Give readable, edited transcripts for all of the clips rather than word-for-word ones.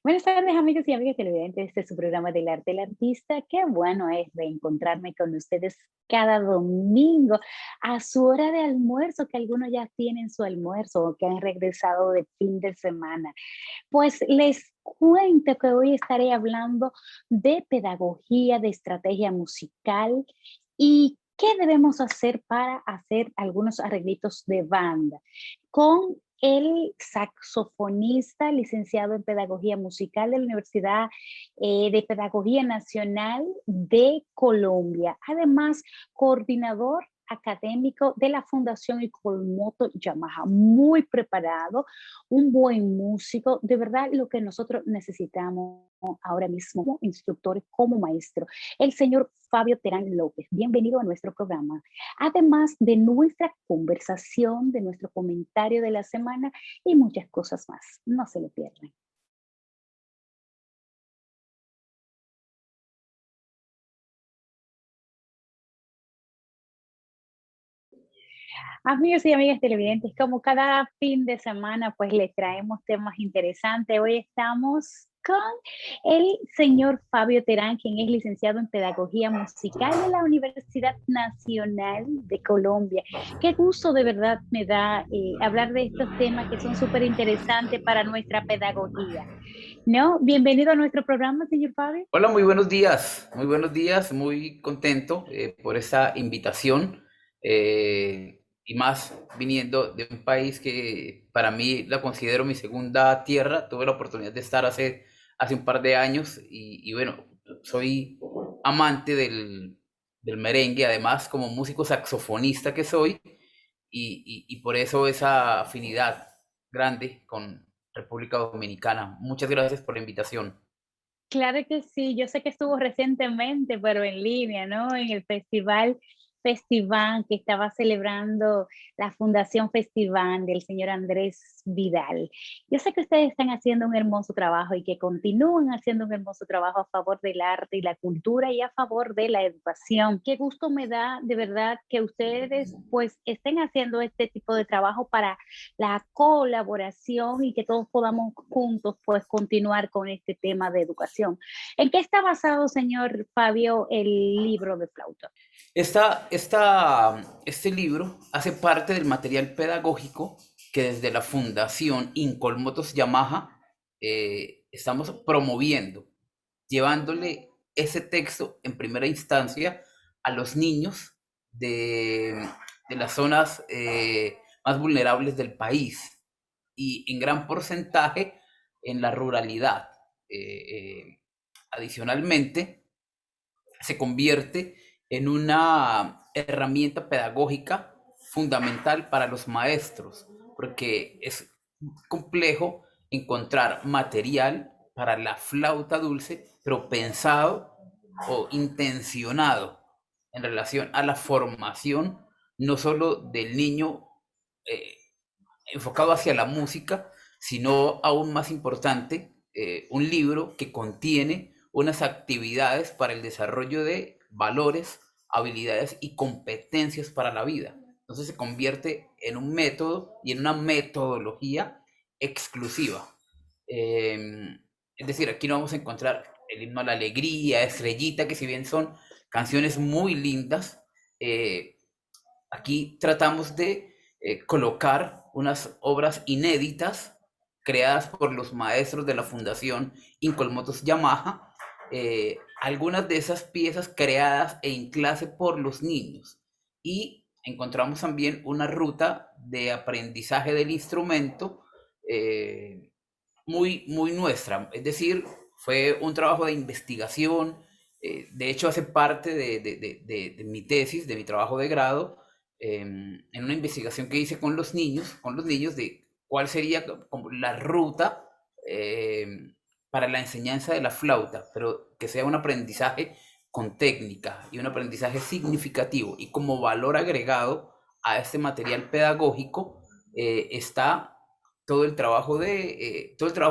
Buenas tardes, amigos y amigas televidentes. Este es su programa del arte del artista. Qué bueno es reencontrarme con ustedes cada domingo a su hora de almuerzo, que algunos ya tienen su almuerzo o que han regresado de fin de semana. Pues les cuento que hoy estaré hablando de pedagogía, de estrategia musical y qué debemos hacer para hacer algunos arreglitos de banda con el saxofonista licenciado en Pedagogía Musical de la Universidad de Pedagogía Nacional de Colombia. Además, coordinador académico de la Fundación Icolmoto Yamaha, muy preparado, un buen músico, de verdad lo que nosotros necesitamos ahora mismo como instructores, como maestro, el señor Fabio Terán López. Bienvenido a nuestro programa. Además de nuestra conversación, de nuestro comentario de la semana y muchas cosas más. No se lo pierdan. Amigos y amigas televidentes, como cada fin de semana, pues les traemos temas interesantes. Hoy estamos con el señor Fabio Terán, quien es licenciado en Pedagogía Musical de la Universidad Nacional de Colombia. Qué gusto de verdad me da hablar de estos temas que son súper interesantes para nuestra pedagogía. ¿No? Bienvenido a nuestro programa, señor Fabio. Hola, muy buenos días, muy contento por esta invitación y más viniendo de un país que para mí la considero mi segunda tierra. Tuve la oportunidad de estar hace un par de años y bueno, soy amante del merengue, además como músico saxofonista que soy y por eso esa afinidad grande con República Dominicana. Muchas gracias por la invitación. Claro que sí, yo sé que estuvo recientemente, pero en línea, ¿no? En el festival Festival que estaba celebrando la Fundación Festival del señor Andrés Vidal. Yo sé que ustedes están haciendo un hermoso trabajo y que continúan haciendo un hermoso trabajo a favor del arte y la cultura y a favor de la educación. Qué gusto me da de verdad que ustedes pues estén haciendo este tipo de trabajo para la colaboración y que todos podamos juntos pues continuar con este tema de educación. ¿En qué está basado, señor Fabio, el libro de flauta? Este libro hace parte del material pedagógico que desde la Fundación Incolmotos Yamaha estamos promoviendo, llevándole ese texto en primera instancia a los niños de las zonas más vulnerables del país y en gran porcentaje en la ruralidad. Adicionalmente, se convierte en una herramienta pedagógica fundamental para los maestros, porque es complejo encontrar material para la flauta dulce, pero pensado o intencionado en relación a la formación no solo del niño eh, enfocado hacia la música, sino aún más importante, un libro que contiene unas actividades para el desarrollo de valores, habilidades y competencias para la vida. Entonces se convierte en un método y en una metodología exclusiva. Es decir, aquí no vamos a encontrar el himno a la alegría, Estrellita, que si bien son canciones muy lindas, eh, aquí tratamos de colocar unas obras inéditas creadas por los maestros de la Fundación Incolmotos Yamaha, algunas de esas piezas creadas en clase por los niños. Y encontramos también una ruta de aprendizaje del instrumento muy nuestra. Es decir, fue un trabajo de investigación. De hecho, hace parte de mi tesis, de mi trabajo de grado, en una investigación que hice con los niños de cuál sería como la ruta para la enseñanza de la flauta, pero que sea un aprendizaje con técnica y un aprendizaje significativo. Y como valor agregado a este material pedagógico está todo el trabajo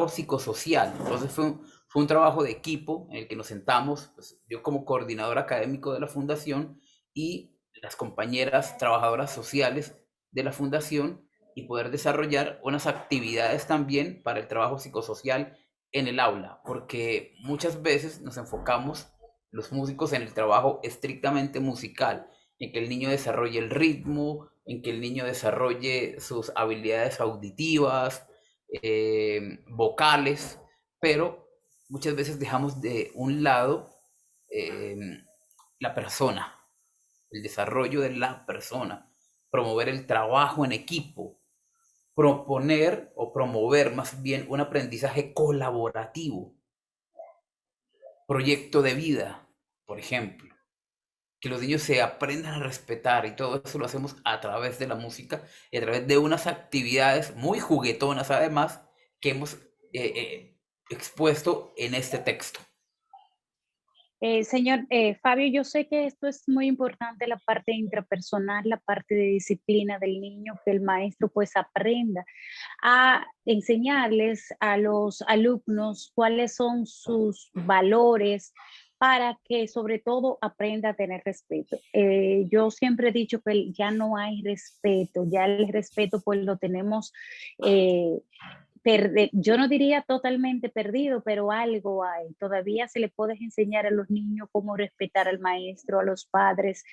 psicosocial. Entonces fue un trabajo de equipo en el que nos sentamos, pues, yo como coordinador académico de la fundación y las compañeras trabajadoras sociales de la fundación y poder desarrollar unas actividades también para el trabajo psicosocial en el aula, porque muchas veces nos enfocamos los músicos en el trabajo estrictamente musical, en que el niño desarrolle el ritmo, en que el niño desarrolle sus habilidades auditivas, vocales, pero muchas veces dejamos de un lado eh, la persona, el desarrollo de la persona, promover el trabajo en equipo, proponer o promover más bien un aprendizaje colaborativo, proyecto de vida, por ejemplo, que los niños se aprendan a respetar y todo eso lo hacemos a través de la música y a través de unas actividades muy juguetonas además que hemos expuesto en este texto. Señor Fabio, yo sé que esto es muy importante, la parte intrapersonal, la parte de disciplina del niño, que el maestro pues aprenda a enseñarles a los alumnos cuáles son sus valores para que sobre todo aprenda a tener respeto. Yo siempre he dicho que ya no hay respeto, ya el respeto pues lo tenemos eh, yo no diría totalmente perdido, pero algo hay. Todavía se le puede enseñar a los niños cómo respetar al maestro, a los padres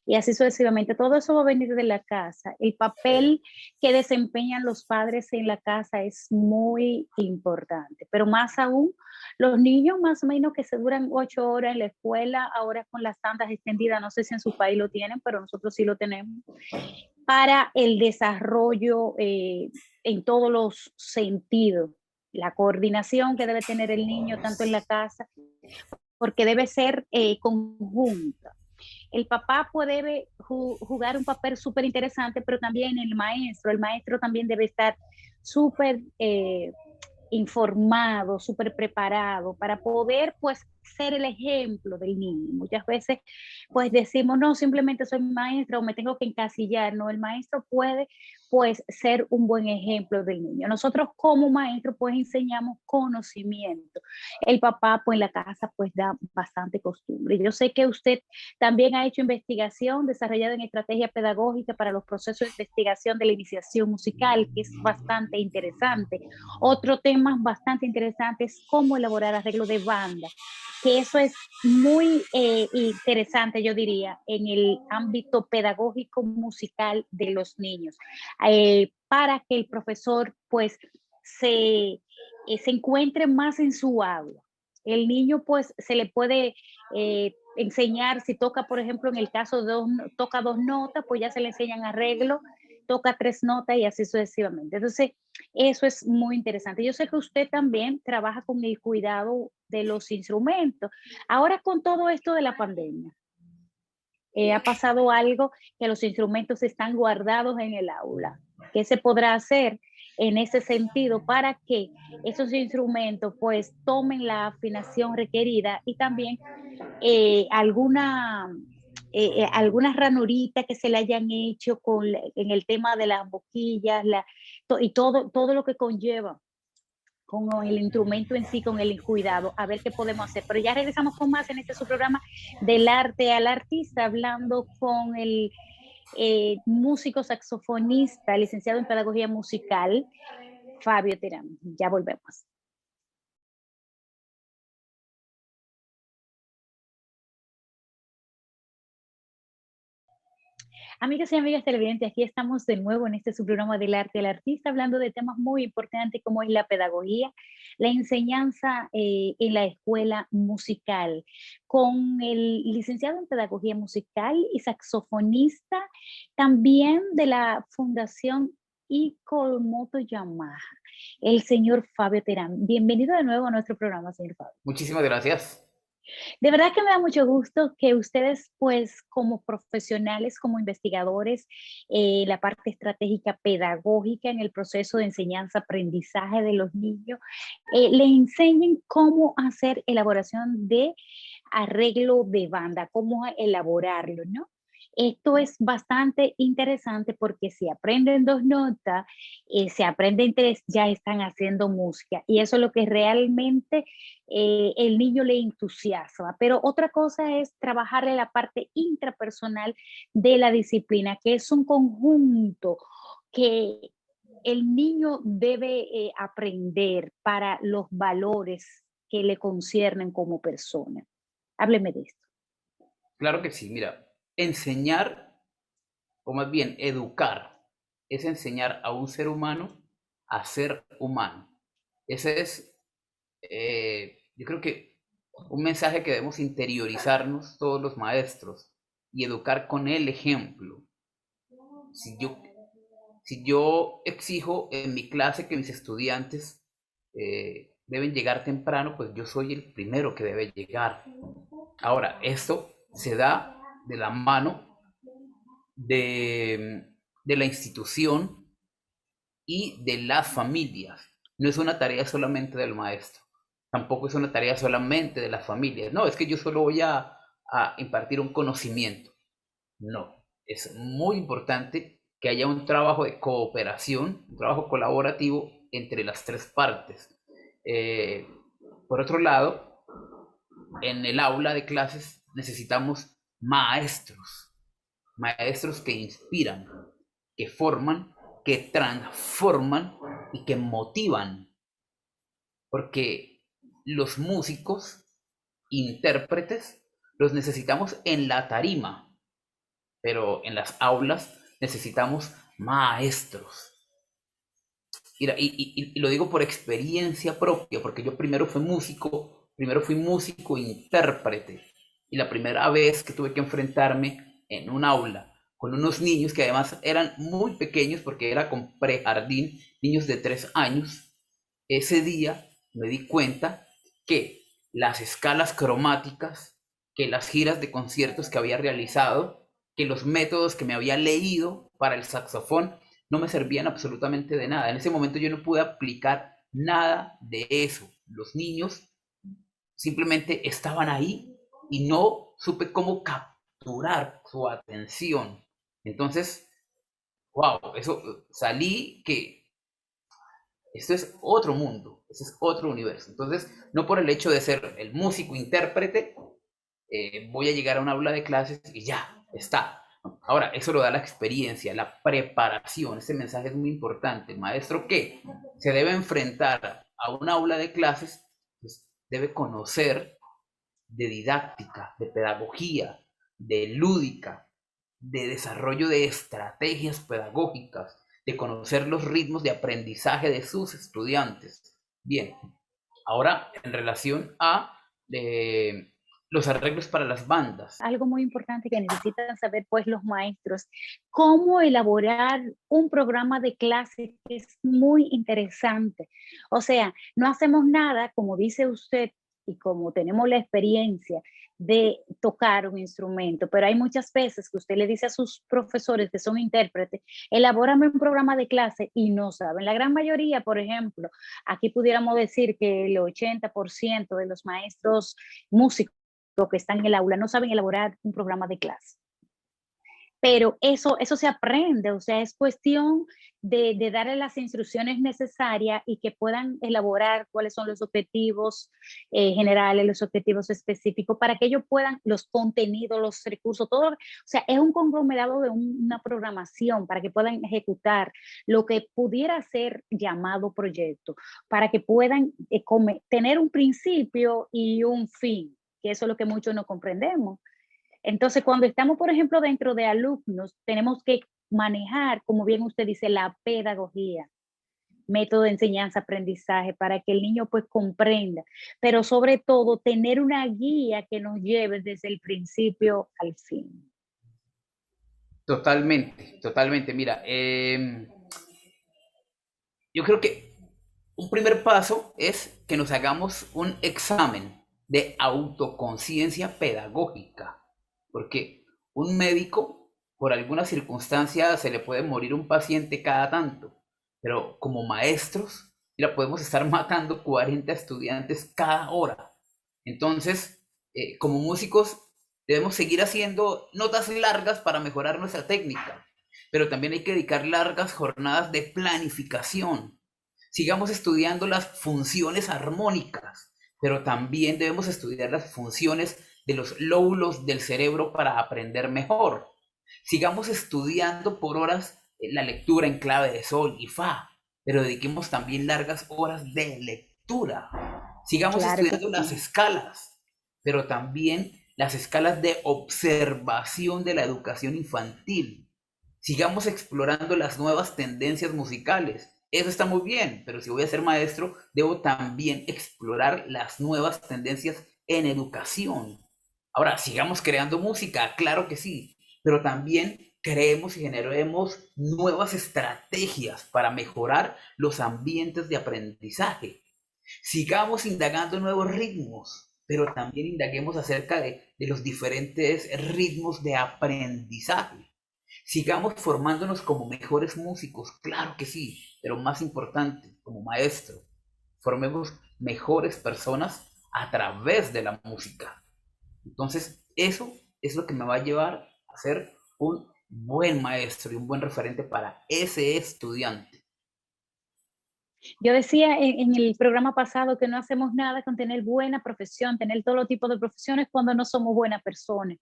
y así sucesivamente. Todo eso va a venir de la casa. El papel que desempeñan los padres en la casa es muy importante, pero más aún los niños más o menos que se duran 8 horas en la escuela, ahora con las tandas extendidas, no sé si en su país lo tienen, pero nosotros sí lo tenemos, para el desarrollo en todos los sentidos. La coordinación que debe tener el niño tanto en la casa, porque debe ser conjunta. El papá puede jugar un papel súper interesante, pero también el maestro también debe estar súper informado, súper preparado para poder pues ser el ejemplo del niño. Muchas veces pues decimos, no, simplemente soy maestra o me tengo que encasillar. No, el maestro puede pues ser un buen ejemplo del niño. Nosotros como maestros pues enseñamos conocimiento. El papá pues en la casa pues da bastante costumbre. Yo sé que usted también ha hecho investigación desarrollada en estrategia pedagógica para los procesos de investigación de la iniciación musical, que es bastante interesante. Otro tema bastante interesante es cómo elaborar arreglos de banda, que eso es muy interesante, yo diría, en el ámbito pedagógico musical de los niños, para que el profesor pues se encuentre más en su aula. El niño pues se le puede enseñar, si toca, por ejemplo, en el caso de toca 2 notas, pues ya se le enseñan arreglo, toca 3 notas y así sucesivamente. Entonces, eso es muy interesante. Yo sé que usted también trabaja con el cuidado de los instrumentos. Ahora con todo esto de la pandemia, ha pasado algo que los instrumentos están guardados en el aula. ¿Qué se podrá hacer en ese sentido para que esos instrumentos pues tomen la afinación requerida y también algunas ranuritas que se le hayan hecho en el tema de las boquillas y todo lo que conlleva con el instrumento en sí, con el cuidado, a ver qué podemos hacer. Pero ya regresamos con más en este su programa del arte al artista, hablando con el músico saxofonista, licenciado en pedagogía musical, Fabio Terán. Ya volvemos. Amigas y amigas televidentes, aquí estamos de nuevo en este subprograma del arte del artista, hablando de temas muy importantes como es la pedagogía, la enseñanza en la escuela musical, con el licenciado en pedagogía musical y saxofonista, también de la Fundación Icol Yamaha, el señor Fabio Terán. Bienvenido de nuevo a nuestro programa, señor Fabio. Muchísimas gracias. De verdad que me da mucho gusto que ustedes, pues, como profesionales, como investigadores, la parte estratégica pedagógica en el proceso de enseñanza-aprendizaje de los niños, le enseñen cómo hacer elaboración de arreglo de banda, cómo elaborarlo, ¿no? Esto es bastante interesante porque si aprenden 2 notas, se aprenden 3, ya están haciendo música y eso es lo que realmente el niño le entusiasma. Pero otra cosa es trabajarle la parte intrapersonal de la disciplina, que es un conjunto que el niño debe aprender para los valores que le conciernen como persona? Hábleme de esto. Claro que sí, mira, enseñar, o más bien educar, es enseñar a un ser humano a ser humano. Ese es, yo creo que un mensaje que debemos interiorizarnos todos los maestros y educar con el ejemplo. Si yo, si yo exijo en mi clase que mis estudiantes deben llegar temprano, pues yo soy el primero que debe llegar. Ahora, esto se da de la mano de la institución y de las familias. No es una tarea solamente del maestro, tampoco es una tarea solamente de las familias. No, es que yo solo voy a impartir un conocimiento. No, es muy importante que haya un trabajo de cooperación, un trabajo colaborativo entre las tres partes. Eh, por otro lado, en el aula de clases necesitamos maestros, maestros que inspiran, que forman, que transforman y que motivan, porque los músicos, intérpretes, los necesitamos en la tarima, pero en las aulas necesitamos maestros. Y lo digo por experiencia propia, porque yo primero fui músico e intérprete. Y la primera vez que tuve que enfrentarme en un aula con unos niños que además eran muy pequeños, porque era con prejardín, niños de 3 años, ese día me di cuenta que las escalas cromáticas, que las giras de conciertos que había realizado, que los métodos que me había leído para el saxofón no me servían absolutamente de nada. En ese momento yo no pude aplicar nada de eso. Los niños simplemente estaban ahí y no supe cómo capturar su atención. Entonces, wow, eso salí que esto es otro mundo, ese es otro universo. Entonces, no por el hecho de ser el músico intérprete, voy a llegar a un aula de clases y ya, está. Ahora, eso lo da la experiencia, la preparación. Ese mensaje es muy importante. El maestro que se debe enfrentar a un aula de clases, pues debe conocer de didáctica, de pedagogía, de lúdica, de desarrollo de estrategias pedagógicas, de conocer los ritmos de aprendizaje de sus estudiantes. Bien, ahora en relación a los arreglos para las bandas. Algo muy importante que necesitan saber pues los maestros, cómo elaborar un programa de clase que es muy interesante. O sea, no hacemos nada, como dice usted, y como tenemos la experiencia de tocar un instrumento, pero hay muchas veces que usted le dice a sus profesores que son intérpretes, elabórame un programa de clase y no saben. La gran mayoría, por ejemplo, aquí pudiéramos decir que el 80% de los maestros músicos que están en el aula no saben elaborar un programa de clase. Pero eso se aprende, o sea, es cuestión de darle las instrucciones necesarias y que puedan elaborar cuáles son los objetivos generales, los objetivos específicos, para que ellos puedan, los contenidos, los recursos, todo, o sea, es un conglomerado de una programación para que puedan ejecutar lo que pudiera ser llamado proyecto, para que puedan tener un principio y un fin, que eso es lo que muchos no comprendemos. Entonces, cuando estamos, por ejemplo, dentro de alumnos, tenemos que manejar, como bien usted dice, la pedagogía, método de enseñanza-aprendizaje para que el niño pues comprenda, pero sobre todo tener una guía que nos lleve desde el principio al fin. Totalmente, totalmente. Mira, yo creo que un primer paso es que nos hagamos un examen de autoconciencia pedagógica, porque un médico, por alguna circunstancia, se le puede morir un paciente cada tanto, pero como maestros, mira, podemos estar matando 40 estudiantes cada hora. Entonces, como músicos, debemos seguir haciendo notas largas para mejorar nuestra técnica, pero también hay que dedicar largas jornadas de planificación. Sigamos estudiando las funciones armónicas, pero también debemos estudiar las funciones de los lóbulos del cerebro para aprender mejor. Sigamos estudiando por horas la lectura en clave de sol y fa, pero dediquemos también largas horas de lectura. Sigamos Claro que estudiando las sí. escalas, pero también las escalas de observación de la educación infantil. Sigamos explorando las nuevas tendencias musicales. Eso está muy bien, pero si voy a ser maestro, debo también explorar las nuevas tendencias en educación. Ahora, sigamos creando música, claro que sí, pero también creemos y generemos nuevas estrategias para mejorar los ambientes de aprendizaje. Sigamos indagando nuevos ritmos, pero también indaguemos acerca de los diferentes ritmos de aprendizaje. Sigamos formándonos como mejores músicos, claro que sí, pero más importante, como maestro, formemos mejores personas a través de la música. Entonces, eso es lo que me va a llevar a ser un buen maestro y un buen referente para ese estudiante. Yo decía en el programa pasado que no hacemos nada con tener buena profesión, tener todo tipo de profesiones cuando no somos buenas personas.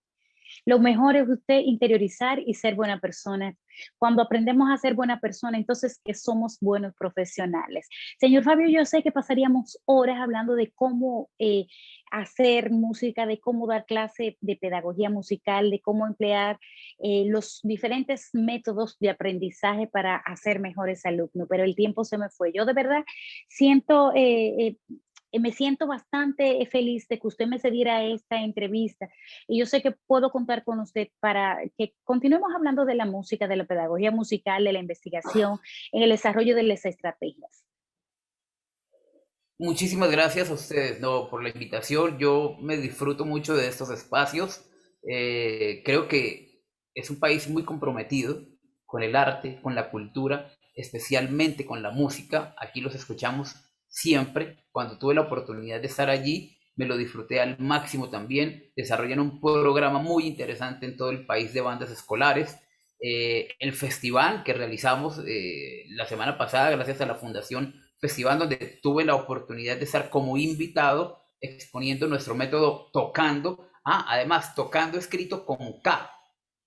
Lo mejor es usted interiorizar y ser buena persona. Cuando aprendemos a ser buena persona, entonces que somos buenos profesionales. Señor Fabio, yo sé que pasaríamos horas hablando de cómo hacer música, de cómo dar clase de pedagogía musical, de cómo emplear los diferentes métodos de aprendizaje para hacer mejores alumnos, pero el tiempo se me fue. Yo de verdad siento me siento bastante feliz de que usted me cediera esta entrevista y yo sé que puedo contar con usted para que continuemos hablando de la música, de la pedagogía musical, de la investigación, en el desarrollo de las estrategias. Muchísimas gracias a ustedes, no, por la invitación. Yo me disfruto mucho de estos espacios. Creo que es un país muy comprometido con el arte, con la cultura, especialmente con la música. Aquí los escuchamos siempre. Cuando tuve la oportunidad de estar allí, me lo disfruté al máximo también. Desarrollan un programa muy interesante en todo el país de bandas escolares. El festival que realizamos la semana pasada, gracias a la Fundación Festival, donde tuve la oportunidad de estar como invitado exponiendo nuestro método tocando. Además, tocando escrito con K.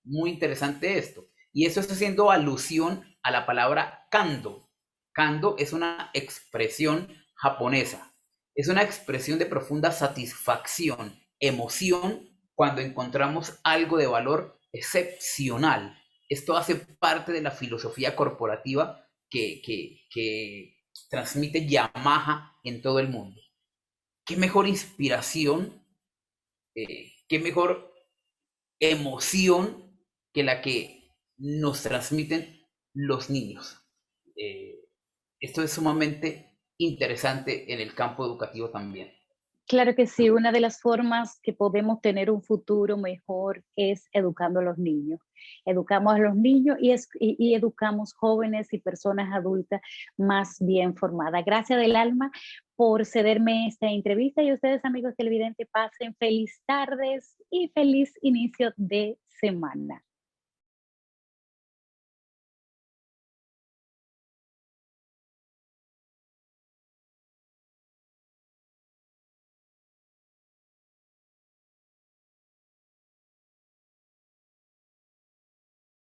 Muy interesante esto. Y eso está haciendo alusión a la palabra kando. Kando es una expresión japonesa. Es una expresión de profunda satisfacción, emoción, cuando encontramos algo de valor excepcional. Esto hace parte de la filosofía corporativa que transmite Yamaha en todo el mundo. ¿Qué mejor inspiración, qué mejor emoción que la que nos transmiten los niños? Eh, Esto es sumamente interesante en el campo educativo también. Claro que sí, una de las formas que podemos tener un futuro mejor es educando a los niños. Educamos a los niños y educamos jóvenes y personas adultas más bien formadas. Gracias del alma por cederme esta entrevista y ustedes, amigos televidentes, pasen feliz tardes y feliz inicio de semana.